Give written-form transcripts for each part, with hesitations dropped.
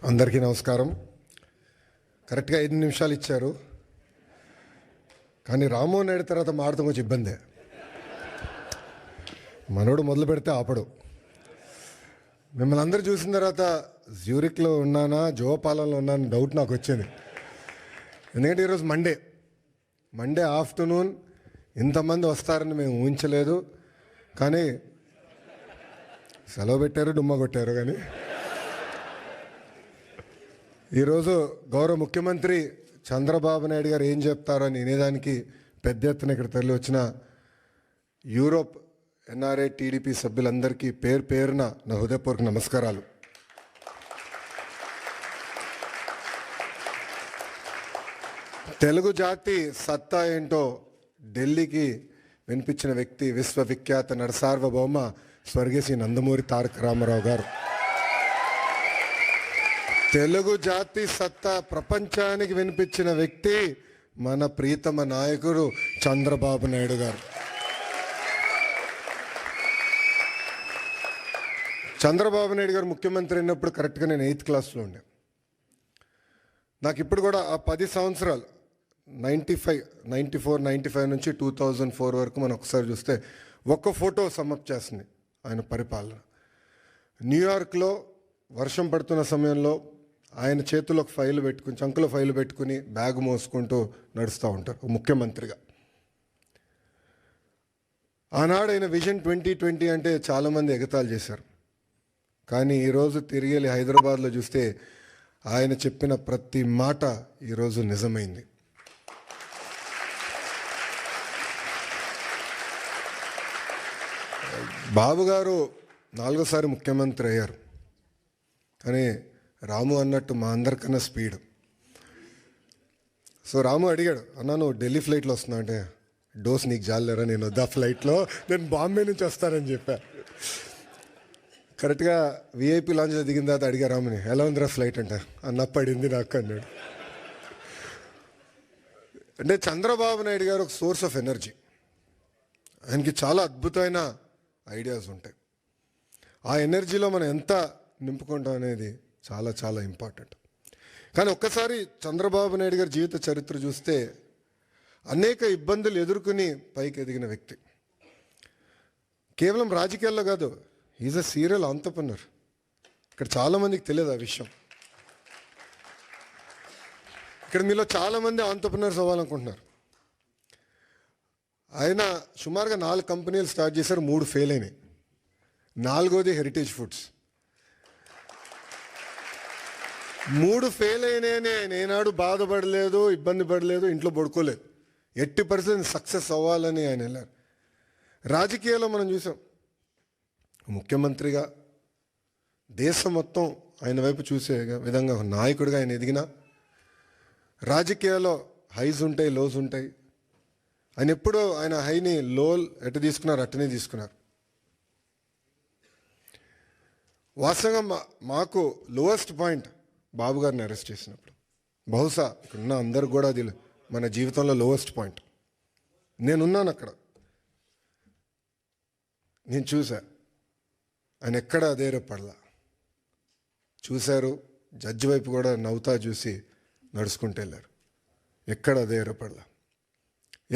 అందరికీ నమస్కారం. కరెక్ట్గా 5 నిమిషాలు ఇచ్చారు, కానీ రామ్మోహన్ నాయుడు తర్వాత మాడతాం కొంచెం ఇబ్బందే. మనోడు మొదలు పెడితే ఆపడు. మిమ్మల్ని అందరూ చూసిన తర్వాత జ్యూరిక్లో ఉన్నానా జోపాలంలో ఉన్నానా డౌట్ నాకు వచ్చింది. ఎందుకంటే ఈరోజు మండే ఆఫ్టర్నూన్ ఇంతమంది వస్తారని మేము ఊహించలేదు. కానీ సెలవు పెట్టారు, డుమ్మ కొట్టారు. కానీ ఈరోజు గౌరవ ముఖ్యమంత్రి చంద్రబాబు నాయుడు గారు ఏం చెప్తారని వినేదానికి పెద్ద ఎత్తున ఇక్కడ తరలి వచ్చిన యూరోప్ ఎన్ఆర్ఐ టీడీపీ సభ్యులందరికీ పేరున నా హృదయపూర్వక నమస్కారాలు. తెలుగు జాతి సత్తా ఏంటో ఢిల్లీకి వినిపించిన వ్యక్తి విశ్వవిఖ్యాత నరసార్వభౌమ స్వర్గీయ శ్రీ నందమూరి తారక రామారావు గారు. తెలుగు జాతి సత్తా ప్రపంచానికి వినిపించిన వ్యక్తి మన ప్రీతమ నాయకుడు చంద్రబాబు నాయుడు గారు. చంద్రబాబు నాయుడు గారు ముఖ్యమంత్రి అయినప్పుడు కరెక్ట్గా నేను 8th క్లాస్లో ఉండే. నాకు ఇప్పుడు కూడా ఆ 10 సంవత్సరాలు 94, 95 నుంచి 2004 వరకు మనం ఒకసారి చూస్తే ఒక్క ఫోటో సమ్మప్ చేస్తుంది ఆయన పరిపాలన. న్యూయార్క్లో వర్షం పడుతున్న సమయంలో ఆయన చేతిలో ఒక ఫైల్ పెట్టుకుని, చంకులో ఫైల్ పెట్టుకుని బ్యాగ్ మోసుకుంటూ నడుస్తూ ఉంటారు ముఖ్యమంత్రిగా. ఆనాడు ఆయన విజన్ 2020 అంటే చాలామంది ఎగతాళి చేశారు. కానీ ఈరోజు తిరిగి వెళ్ళి హైదరాబాద్లో చూస్తే ఆయన చెప్పిన ప్రతి మాట ఈరోజు నిజమైంది. బాబు గారు 4వ సారి ముఖ్యమంత్రి అయ్యారు. కానీ రాము అన్నట్టు మా అందరికన్నా స్పీడ్. సో రాము అడిగాడు, అన్నా నువ్వు ఢిల్లీ ఫ్లైట్లో వస్తున్నావు అంటే, డోస్ నీకు జాలేరా, నేను వద్దా ఫ్లైట్లో, నేను బాంబే నుంచి వస్తానని చెప్పా. కరెక్ట్గా విఐపి లాంజ్లో దిగిన తర్వాత అడిగా రాముని, ఎలా ఉందిరా ఫ్లైట్ అంటే, అన్న పడింది నాకు అన్నాడు. అంటే చంద్రబాబు నాయుడు గారు ఒక సోర్స్ ఆఫ్ ఎనర్జీ. ఆయనకి చాలా అద్భుతమైన ఐడియాస్ ఉంటాయి. ఆ ఎనర్జీలో మనం ఎంత నింపుకుంటాం అనేది చాలా చాలా ఇంపార్టెంట్. కానీ ఒక్కసారి చంద్రబాబు నాయుడు గారి జీవిత చరిత్ర చూస్తే అనేక ఇబ్బందులు ఎదుర్కొని పైకి ఎదిగిన వ్యక్తి. కేవలం రాజకీయాల్లో కాదు, ఈజ్ అ సీరియల్ ఆంటర్‌ప్రెన్యూర్. ఇక్కడ చాలామందికి తెలియదు ఆ విషయం. ఇక్కడ మీలో చాలామంది ఆంటర్‌ప్రెన్యూర్స్ అవ్వాలనుకుంటున్నారు. ఆయన సుమారుగా 4 కంపెనీలు స్టార్ట్ చేశారు, 3 ఫెయిల్ అయినాయి. 4వది హెరిటేజ్ ఫుడ్స్. 3 ఫెయిల్ అయినాయని ఆయన ఏనాడు బాధపడలేదు, ఇబ్బంది పడలేదు, ఇంట్లో పడుకోలేదు. 80% సక్సెస్ అవ్వాలని ఆయన వెళ్ళారు. రాజకీయాల్లో మనం చూసాం, ముఖ్యమంత్రిగా దేశం మొత్తం ఆయన వైపు చూసే విధంగా నాయకుడిగా ఆయన ఎదిగిన. రాజకీయాల్లో హైస్ ఉంటాయి, లోస్ ఉంటాయి. ఆయన ఎప్పుడూ ఆయన హైని లో ఎటు తీసుకున్నారు అట్టనే తీసుకున్నారు. వాస్తవంగా మాకు లోయెస్ట్ పాయింట్ బాబు గారిని అరెస్ట్ చేసినప్పుడు, బహుశా ఇక్కడున్న అందరికి కూడా అది మన జీవితంలో లోయెస్ట్ పాయింట్. నేనున్నాను అక్కడ, నేను చూసా ఆయన ఎక్కడ అధైర్యపడలా. చూశారు, జడ్జి వైపు కూడా నవ్వుతా చూసి నడుచుకుంటూ వెళ్ళారు. ఎక్కడ అధైర్యపడలా.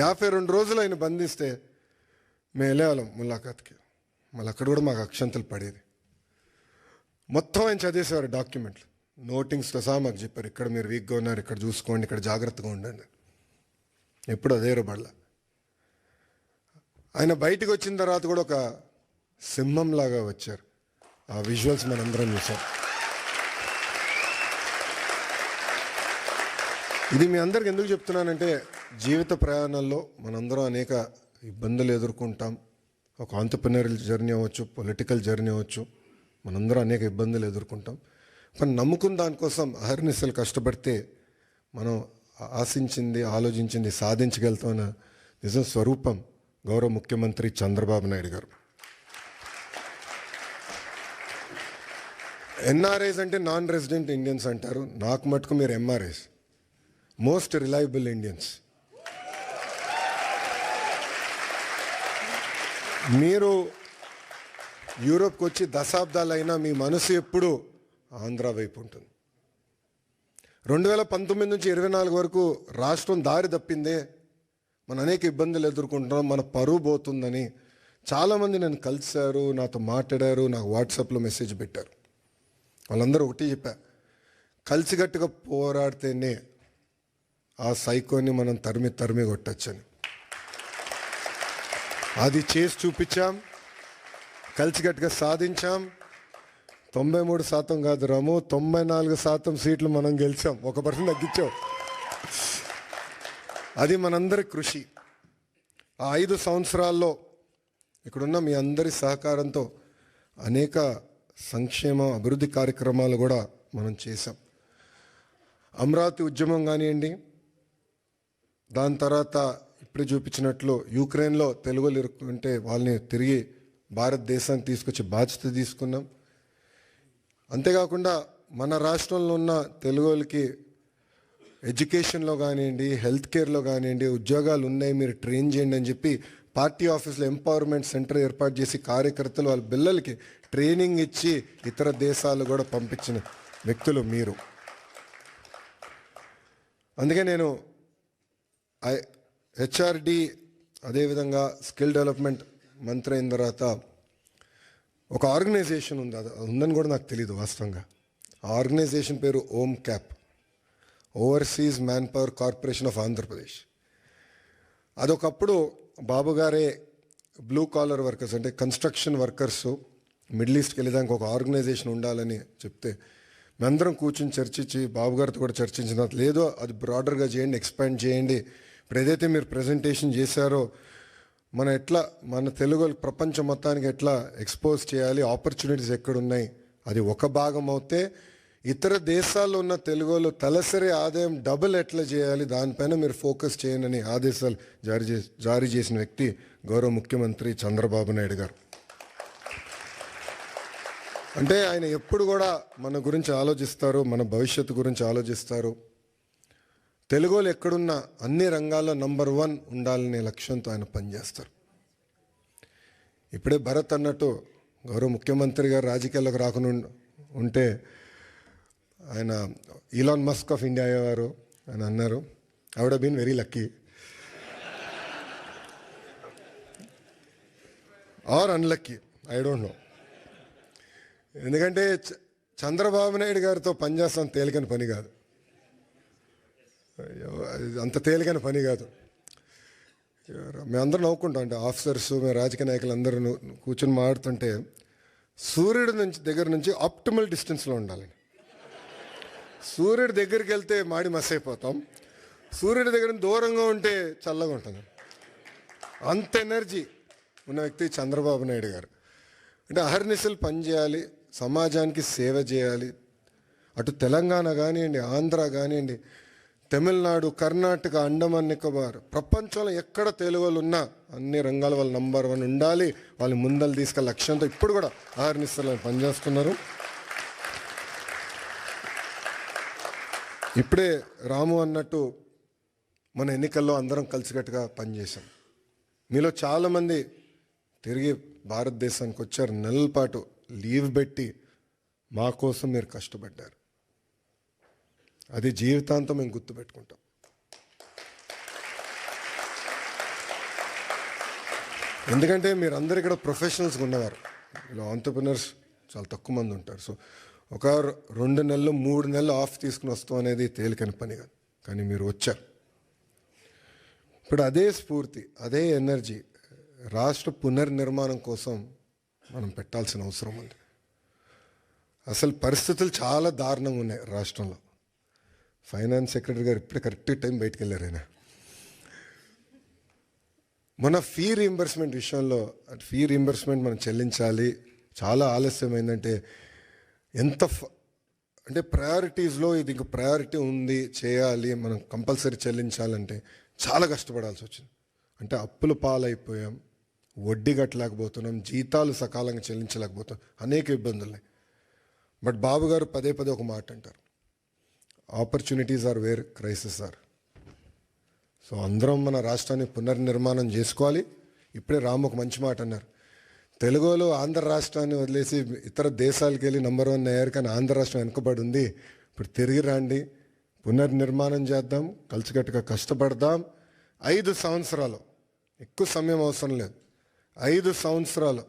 52 రోజులు ఆయన బంధిస్తే మేము వెళ్ళేవాళ్ళం ములాఖాత్కి. మళ్ళీ అక్కడ కూడా మాకు అక్షంతలు పడేది. మొత్తం ఆయన చదివేసేవారు డాక్యుమెంట్లు, నోటింగ్స్తో సహా మాకు చెప్పారు, ఇక్కడ మీరు వీక్గా ఉన్నారు, ఇక్కడ చూసుకోండి, ఇక్కడ జాగ్రత్తగా ఉండండి. ఎప్పుడు అధైర్యపడలా. ఆయన బయటికి వచ్చిన తర్వాత కూడా ఒక సింహంలాగా వచ్చారు. ఆ విజువల్స్ మనందరం చూసాం. ఇది మీ అందరికి ఎందుకు చెప్తున్నానంటే, జీవిత ప్రయాణంలో మనందరం అనేక ఇబ్బందులు ఎదుర్కొంటాం. ఒక ఆంటర్‌ప్రెన్యూరల్ జర్నీ అవ్వచ్చు, పొలిటికల్ జర్నీ అవ్వచ్చు, మనందరం అనేక ఇబ్బందులు ఎదుర్కొంటాం. కానీ నమ్ముకున్న దానికోసం అహర్నిశలు కష్టపడితే మనం ఆశించింది, ఆలోచించింది సాధించగలుగుతామన్న నిజం స్వరూపం గౌరవ ముఖ్యమంత్రి చంద్రబాబు నాయుడు గారు. ఎన్ఆర్ఐస్ అంటే నాన్ రెసిడెంట్ ఇండియన్స్ అంటారు. నాకు మటుకు మీరు ఎంఆర్ఐస్, మోస్ట్ రిలయబుల్ ఇండియన్స్. మీరు యూరోప్కి వచ్చి దశాబ్దాలైనా మీ మనసు ఎప్పుడు ఆంధ్ర వైపు ఉంటుంది. 2019 నుంచి 24 వరకు రాష్ట్రం దారి తప్పిందే, మనం అనేక ఇబ్బందులు ఎదుర్కొంటున్నాం, మన పరువు పోతుందని చాలామంది నన్ను కలిశారు, నాతో మాట్లాడారు, నాకు వాట్సాప్లో మెసేజ్ పెట్టారు. వాళ్ళందరూ ఒకటి చెప్పా, కలిసికట్టుగా పోరాడితేనే ఆ సైకోని మనం తరిమి కొట్టచ్చని. అది చేసి చూపించాం, కలిసికట్టుగా సాధించాం. 93% కాదు రాము, 94% సీట్లు మనం గెలిచాం, 1% తగ్గించాం. అది మనందరి కృషి. ఆ 5 సంవత్సరాల్లో ఇక్కడున్న మీ అందరి సహకారంతో అనేక సంక్షేమ అభివృద్ధి కార్యక్రమాలు కూడా మనం చేశాం. అమరావతి ఉద్యమం కానివ్వండి, దాని తర్వాత ఇప్పుడు చూపించినట్లు యుక్రెయిన్లో తెలుగులు ఇరుక్కుంటే వాళ్ళని తిరిగి భారతదేశానికి తీసుకొచ్చి బాధ్యత తీసుకున్నాం. అంతేకాకుండా మన రాష్ట్రంలో ఉన్న తెలుగులకి ఎడ్యుకేషన్లో కానివ్వండి, హెల్త్ కేర్లో కానివ్వండి ఉద్యోగాలు ఉన్నాయి, మీరు ట్రైన్ చేయండి అని చెప్పి పార్టీ ఆఫీస్లో ఎంపవర్మెంట్ సెంటర్ ఏర్పాటు చేసి కార్యకర్తలు వాళ్ళ పిల్లలకి ట్రైనింగ్ ఇచ్చి ఇతర దేశాలు కూడా పంపించిన వ్యక్తులు మీరు. అందుకే నేను హెచ్ఆర్డి అదేవిధంగా స్కిల్ డెవలప్మెంట్ మంత్రి అయిన తర్వాత ఒక ఆర్గనైజేషన్ ఉంది, అది ఉందని కూడా నాకు తెలియదు వాస్తవంగా. ఆ ఆర్గనైజేషన్ పేరు OMCAP, overseas manpower corporation of Andhra Pradesh. అదొకప్పుడు బాబు గారే బ్లూ కాలర్ వర్కర్స్ అంటే కన్స్ట్రక్షన్ వర్కర్స్ మిడిల్ ఈస్ట్కి వెళ్ళేదానికి ఒక ఆర్గనైజేషన్ ఉండాలని చెప్తే మేమందరం కూర్చొని చర్చించి బాబు గారితో కూడా చర్చించిన, లేదో అది బ్రాడర్గా చేయండి, ఎక్స్పాండ్ చేయండి. ఇప్పుడు ఏదైతే మీరు ప్రజెంటేషన్ చేశారో మన తెలుగు ప్రపంచం మొత్తానికి ఎట్లా ఎక్స్పోజ్ చేయాలి, ఆపర్చునిటీస్ ఎక్కడున్నాయి, అది ఒక భాగం అవుతే ఇతర దేశాల్లో ఉన్న తెలుగులో తలసరి ఆదాయం డబుల్ ఎట్లా చేయాలి, దానిపైన మీరు ఫోకస్ చేయనని ఆదేశాలు జారీ చేసిన వ్యక్తి గౌరవ ముఖ్యమంత్రి చంద్రబాబు నాయుడు గారు. అంటే ఆయన ఎప్పుడు కూడా మన గురించి ఆలోచిస్తారు, మన భవిష్యత్తు గురించి ఆలోచిస్తారు. తెలుగులో ఎక్కడున్నా అన్ని రంగాల్లో నంబర్ 1 ఉండాలనే లక్ష్యంతో ఆయన పనిచేస్తారు. ఇప్పుడే భరత్ అన్నట్టు గౌరవ ముఖ్యమంత్రి గారు రాజకీయాల్లోకి రాకుండా ఉంటే ఆయన ఈలాన్ మస్క్ ఆఫ్ ఇండియా అయ్యేవారు అని అన్నారు. I would have been very lucky or unlucky, I don't know. ఎందుకంటే చంద్రబాబు నాయుడు గారితో పనిచేస్తాం తేలికని పని కాదు, అంత తేలికైన పని కాదు. మేమందరం నవ్వుకుంటాం, అంటే ఆఫీసర్స్ మేము రాజకీయ నాయకులు అందరూ కూర్చొని మాట్లాడుతుంటే సూర్యుడి దగ్గర నుంచి ఆప్టిమల్ డిస్టెన్స్లో ఉండాలి. సూర్యుడి దగ్గరికి వెళ్తే మాడి మస్ అయిపోతాం, సూర్యుడి దగ్గర దూరంగా ఉంటే చల్లగా ఉంటుంది. అంత ఎనర్జీ ఉన్న వ్యక్తి చంద్రబాబు నాయుడు గారు. అంటే అహర్నిశలు పనిచేయాలి, సమాజానికి సేవ చేయాలి. అటు తెలంగాణ కానివ్వండి, ఆంధ్ర కానివ్వండి, తమిళనాడు, కర్ణాటక, అండమాన్ నికోబార్, ప్రపంచంలో ఎక్కడ తెలుగు వాళ్ళు ఉన్నా అన్ని రంగాల వాళ్ళు నంబర్ 1 ఉండాలి, వాళ్ళు ముందలు తీసుకెళ్ళే లక్ష్యంతో ఇప్పుడు కూడా అహర్నిశలు పనిచేస్తున్నారు. ఇప్పుడే రాము అన్నట్టు మన ఎన్నికల్లో అందరం కలిసికట్టుగా పనిచేశాం. మీలో చాలామంది తిరిగి భారతదేశానికి వచ్చారు, నెలల పాటు లీవ్ పెట్టి మా కోసం మీరు కష్టపడ్డారు. అది జీవితాంతం మేము గుర్తుపెట్టుకుంటాం. ఎందుకంటే మీరు అందరు ఇక్కడ ప్రొఫెషనల్స్గా ఉన్నవారు, ఇలా ఆంటర్ప్రినర్స్ చాలా తక్కువ మంది ఉంటారు. సో ఒక 2 నెలలు 3 నెలలు ఆఫ్ తీసుకుని వస్తాం అనేది తేలికని పని కాదు, కానీ మీరు వచ్చారు. ఇప్పుడు అదే స్ఫూర్తి, అదే ఎనర్జీ రాష్ట్ర పునర్నిర్మాణం కోసం మనం పెట్టాల్సిన అవసరం ఉంది. అసలు పరిస్థితులు చాలా దారుణంగా ఉన్నాయి రాష్ట్రంలో. ఫైనాన్స్ సెక్రటరీ గారు ఇప్పుడే కరెక్ట్ టైం బయటకు వెళ్ళారు. ఆయన మన ఫీ రీయింబర్స్మెంట్ విషయంలో, ఫీ రీయింబర్స్మెంట్ మనం చెల్లించాలి, చాలా ఆలస్యమైందంటే అంటే ప్రయారిటీస్లో ఇది ఇంక ప్రయారిటీ ఉంది, చేయాలి, మనం కంపల్సరీ చెల్లించాలంటే చాలా కష్టపడాల్సి వచ్చింది. అంటే అప్పుల పాలైపోయాం, వడ్డీ కట్టలేకపోతున్నాం, జీతాలు సకాలంగా చెల్లించలేకపోతున్నాం, అనేక ఇబ్బందులు ఉన్నాయి. బట్ బాబు గారు పదే ఒక మాట అంటారు, opportunities are where crisis are. So అందరం మన రాష్ట్రాన్ని పునర్నిర్మాణం చేసుకోవాలి. ఇప్పుడే రాము ఒక మంచి మాట అన్నారు, తెలుగులో ఆంధ్ర రాష్ట్రాన్ని వదిలేసి ఇతర దేశాలకు వెళ్ళి నంబర్ 1 అయ్యారు, కానీ ఆంధ్ర రాష్ట్రం వెనుకబడి ఉంది. ఇప్పుడు తిరిగి రండి, పునర్నిర్మాణం చేద్దాం, కలిసికట్టుగా కష్టపడదాం. 5 సంవత్సరాలు, ఎక్కువ సమయం అవసరం లేదు, 5 సంవత్సరాలు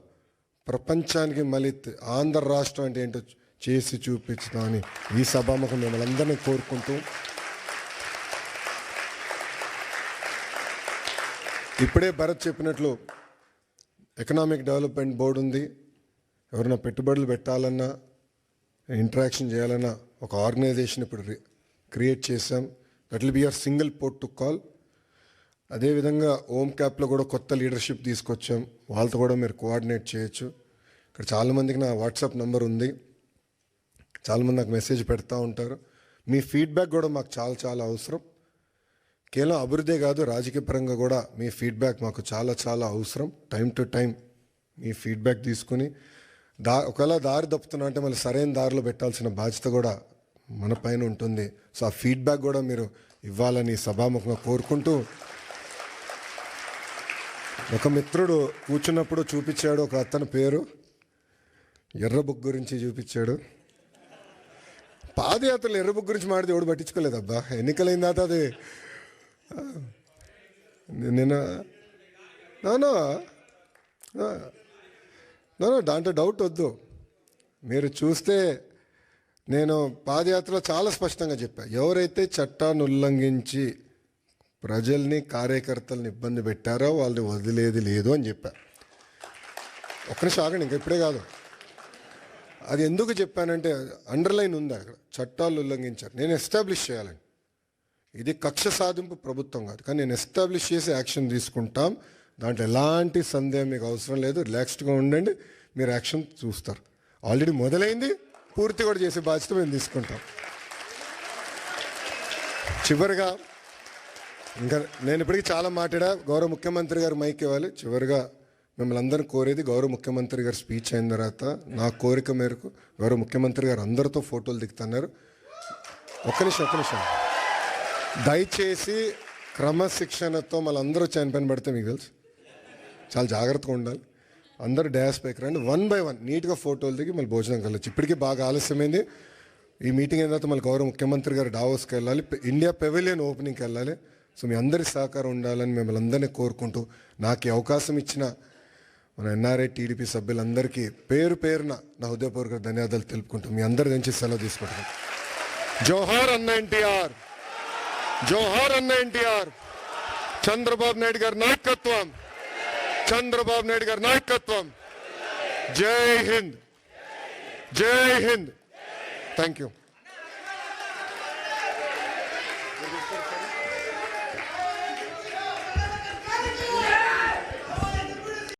ప్రపంచానికి మళ్ళీ ఆంధ్ర రాష్ట్రం అంటే ఏంటో చేసి చూపించుదామని ఈ సభాముఖం మిమ్మల్ని అందరినీ కోరుకుంటూ, ఇప్పుడే భరత్ చెప్పినట్లు ఎకనామిక్ డెవలప్మెంట్ బోర్డు ఉంది. ఎవరైనా పెట్టుబడులు పెట్టాలన్నా, ఇంటరాక్షన్ చేయాలన్నా ఒక ఆర్గనైజేషన్ ఇప్పుడు క్రియేట్ చేశాం. That will be your single port to call. అదేవిధంగా ఓమ్ క్యాప్లో కూడా కొత్త లీడర్షిప్ తీసుకొచ్చాం, వాళ్ళతో కూడా మీరు కోఆర్డినేట్ చేయొచ్చు. ఇక్కడ చాలామందికి నా వాట్సాప్ నెంబర్ ఉంది, చాలామంది నాకు మెసేజ్ పెడతా ఉంటారు. మీ ఫీడ్బ్యాక్ కూడా మాకు చాలా చాలా అవసరం. కేవలం అభివృద్ధే కాదు, రాజకీయ పరంగా కూడా మీ ఫీడ్బ్యాక్ మాకు చాలా చాలా అవసరం. Time to time me feedback తీసుకుని ఒకవేళ దారి తప్పుతున్నా అంటే మళ్ళీ సరైన దారిలో పెట్టాల్సిన బాధ్యత కూడా మన పైన ఉంటుంది. సో ఆ ఫీడ్బ్యాక్ కూడా మీరు ఇవ్వాలని సభాముఖంగా కోరుకుంటూ, ఒక మిత్రుడు కూర్చున్నప్పుడు చూపించాడు, ఒక అతని పేరు ఎర్ర బుక్ గురించి చూపించాడు. పాదయాత్రలు ఎర్ర బుక్ గురించి మాడితే ఎవడు పట్టించుకోలేదబ్బా. ఎన్నికలైన తర్వాత అది నేను దాంట్లో డౌట్ వద్దు. మీరు చూస్తే నేను పాదయాత్రలో చాలా స్పష్టంగా చెప్పా, ఎవరైతే చట్టాన్ని ఉల్లంఘించి ప్రజల్ని, కార్యకర్తల్ని ఇబ్బంది పెట్టారో వాళ్ళని వదిలేది లేదు అని చెప్పా. ఒక్క నిమిషం ఆగండి, ఇంకా ఇప్పుడే కాదు. అది ఎందుకు చెప్పానంటే అండర్లైన్ ఉంది అక్కడ, చట్టాలు ఉల్లంఘించారు. నేను ఎస్టాబ్లిష్ చేయాలని. ఇది కక్ష సాధింపు ప్రభుత్వం కాదు, కానీ నేను ఎస్టాబ్లిష్ చేసి యాక్షన్ తీసుకుంటాం. దాంట్లో ఎలాంటి సందేహం మీకు అవసరం లేదు. రిలాక్స్డ్గా ఉండండి, మీరు యాక్షన్ చూస్తారు. ఆల్రెడీ మొదలైంది, పూర్తి కూడా చేసే బాధ్యత మేము తీసుకుంటాం. చివరిగా ఇంకా నేను ఇప్పటికీ చాలా మాట్లాడా, గౌరవ ముఖ్యమంత్రి గారు మైక్ ఇవ్వాలి. చివరిగా మిమ్మల్ని అందరిని కోరేది, గౌరవ ముఖ్యమంత్రి గారు స్పీచ్ అయిన తర్వాత నా కోరిక మేరకు గౌరవ ముఖ్యమంత్రి గారు అందరితో ఫోటోలు దిగుతున్నారు. ఒక్క నిమిషం దయచేసి క్రమశిక్షణతో మళ్ళీ అందరూ చనిపోయిన పడితే మీకు తెలుసు, చాలా జాగ్రత్తగా ఉండాలి. అందరూ డ్యాష్ పైకి రండి, 1 by 1 నీట్గా ఫోటోలు దిగి మళ్ళీ భోజనం కలవచ్చు. ఇప్పటికీ బాగా ఆలస్యమైంది. ఈ మీటింగ్ అయిన తర్వాత మళ్ళీ గౌరవ ముఖ్యమంత్రి గారు డావోస్కి వెళ్ళాలి, ఇండియా పెవిలియన్ ఓపెనింగ్కి వెళ్ళాలి. సో మీ అందరి సహకారం ఉండాలని మిమ్మల్ని అందరినీ కోరుకుంటూ, నాకు ఈ అవకాశం ఇచ్చిన మన ఎన్ఆర్ఐ టీడీపీ సభ్యులందరికీ పేరు పేరున నా హృదయపూర్వక ధన్యవాదాలు తెలుపుకుంటూ మీ అందరి నుంచి సెలవు తీసుకుంటాను. జోహార్ అన్న ఎన్టీఆర్, జోహార్ అన్న ఎన్టీఆర్. చంద్రబాబు నాయుడు గారి నాయకత్వం, చంద్రబాబు నాయుడు గారి నాయకత్వం. జై హింద్, జై హింద్. Thank you.